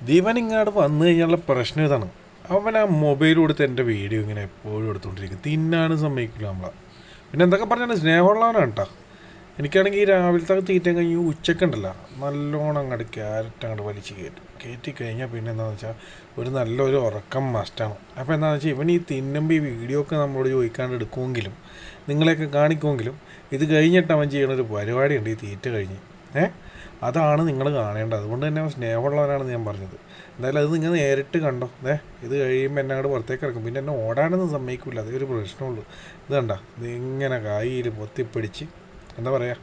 ദിവൻ ഇങ്ങോട്ട് വന്നു കഴിഞ്ഞാലുള്ള പ്രശ്നം ഇതാണ്. അവൻ ആ മൊബൈൽ കൊടുത്ത് എൻ്റെ വീഡിയോ ഇങ്ങനെ എപ്പോഴും എടുത്തുകൊണ്ടിരിക്കും. തിന്നാനും സമ്മതിക്കില്ല നമ്മളെ. പിന്നെ എന്തൊക്കെ പറഞ്ഞാൽ സ്നേഹമുള്ളവനാണ് കേട്ടോ. എനിക്കാണെങ്കിൽ ഈ രാവിലത്തെ തീറ്റം കഴിഞ്ഞ് ഉച്ചക്കുണ്ടല്ലോ നല്ലോണം അങ്ങോട്ട് ക്യാരറ്റ് അങ്ങോട്ട് വലിച്ച് കയറ്റി കഴിഞ്ഞാൽ പിന്നെ എന്താണെന്ന് വെച്ചാൽ ഒരു നല്ലൊരു ഉറക്കം മസ്റ്റാണ്. അപ്പോൾ എന്താണെന്ന് വെച്ചാൽ ഇവൻ ഈ തിന്നുമ്പോൾ ഈ വീഡിയോ ഒക്കെ നമ്മളോട് ചോദിക്കാണ്ട് എടുക്കുമെങ്കിലും നിങ്ങളെയൊക്കെ കാണിക്കുമെങ്കിലും ഇത് കഴിഞ്ഞിട്ട് അവൻ ചെയ്യണൊരു പരിപാടിയുണ്ട് ഈ തീറ്റ കഴിഞ്ഞ്. അതാണ് നിങ്ങൾ കാണേണ്ടത്. അതുകൊണ്ട് തന്നെ അവൻ സ്നേഹമുള്ളവനാണെന്ന് ഞാൻ പറഞ്ഞത്. എന്തായാലും അത് നിങ്ങൾ നേരിട്ട് കണ്ടോ. ഇത് കഴിയുമ്പോൾ എന്നെ അങ്ങോട്ട് പുറത്തേക്ക് ഇറക്കും. പിന്നെ എന്നെ ഓടാനൊന്നും സമ്മതിക്കില്ല. അതേ ഒരു പ്രശ്നമുള്ളൂ. ഇത് കണ്ട ഇത് ഇങ്ങനെ കായിൽ പൊത്തിപ്പിടിച്ച് എന്താ പറയുക,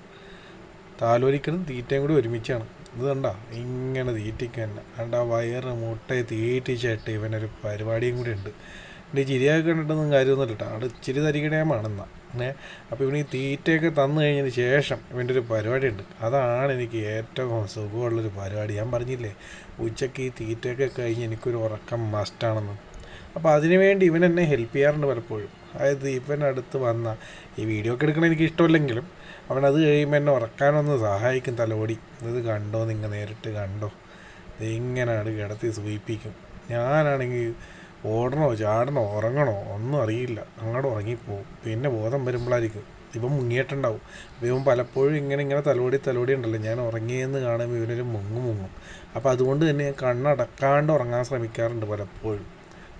താലോലിക്കലും തീറ്റയും കൂടി ഒരുമിച്ചാണ്. ഇത് കണ്ട ഇങ്ങനെ തീറ്റിക്ക് തന്നെ കണ്ട വയറ് മുട്ടയെ തീറ്റിച്ചിട്ട് ഇവനൊരു പരിപാടിയും കൂടി ഉണ്ട്. എൻ്റെ ചിരിയൊക്കെ കണ്ടിട്ടൊന്നും കാര്യമൊന്നുമില്ല കേട്ടോ. അവിടെ ഇച്ചിരി തരികിടയാണെന്നാ. അപ്പോൾ ഇവന് ഈ തീറ്റയൊക്കെ തന്നു കഴിഞ്ഞതിന് ശേഷം ഇവൻ്റെ ഒരു പരിപാടി ഉണ്ട്. അതാണ് എനിക്ക് ഏറ്റവും സുഖമുള്ളൊരു പരിപാടി. ഞാൻ പറഞ്ഞില്ലേ ഉച്ചയ്ക്ക് ഈ തീറ്റയൊക്കെ കഴിഞ്ഞ് എനിക്കൊരു ഉറക്കം മസ്റ്റാണെന്ന്. അപ്പോൾ അതിനു വേണ്ടി ഇവൻ എന്നെ ഹെൽപ്പ് ചെയ്യാറുണ്ട് പലപ്പോഴും. അതായത് ഇവനടുത്ത് വന്ന ഈ വീഡിയോ ഒക്കെ എടുക്കണം എനിക്ക് ഇഷ്ടമല്ലെങ്കിലും അവനത് കഴിയുമ്പോൾ എന്നെ ഉറക്കാനൊന്ന് സഹായിക്കും തലോടി. ഇത് കണ്ടോ, നിങ്ങൾ നേരിട്ട് കണ്ടോ. ഇതിങ്ങനെയാണ് കിടത്തി സൂയിപ്പിക്കും. ഞാനാണെങ്കിൽ ഓടണോ ചാടണോ ഉറങ്ങണോ ഒന്നും അറിയില്ല. അങ്ങോട്ട് ഉറങ്ങിപ്പോവും. പിന്നെ ബോധം വരുമ്പോഴായിരിക്കും ഇവൻ മുങ്ങിയിട്ടുണ്ടാവും. അപ്പോൾ ഇവൻ പലപ്പോഴും ഇങ്ങനെ തലോടി ഉണ്ടല്ലോ, ഞാൻ ഉറങ്ങിയെന്ന് കാണുമ്പോൾ ഇവനൊരു മുങ്ങും. അപ്പോൾ അതുകൊണ്ട് തന്നെ ഞാൻ കണ്ണടക്കാണ്ട് ഉറങ്ങാൻ ശ്രമിക്കാറുണ്ട് പലപ്പോഴും.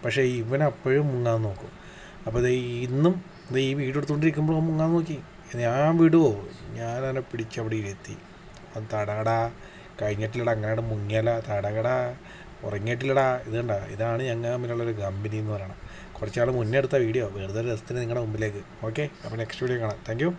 പക്ഷേ ഇവൻ അപ്പോഴും മുങ്ങാൻ നോക്കും. അപ്പോൾ ഇന്നും ഈ വീഡിയോ എടുത്തുകൊണ്ടിരിക്കുമ്പോൾ അവൻ മുങ്ങാൻ നോക്കി. ഞാൻ വിടുവോ? ഞാനവനെ പിടിച്ചവിടെ ഇരുത്തി. അവൻ തടകടാ കഴിഞ്ഞിട്ടില്ലടാ, അങ്ങാണ്ട് മുങ്ങിയല തടകടാ ഉറങ്ങിയിട്ടില്ലടാ. ഇത് കണ്ട, ഇതാണ് ഞങ്ങൾ തമ്മിലുള്ളൊരു കമ്പനി എന്ന് പറയണം. കുറച്ചാൾ മുന്നേ എടുത്ത വീഡിയോ വെറുതെ രസത്തിന് നിങ്ങളുടെ മുമ്പിലേക്ക്. ഓക്കെ, അപ്പോൾ നെക്സ്റ്റ് വീഡിയോ കാണാം. Thank you.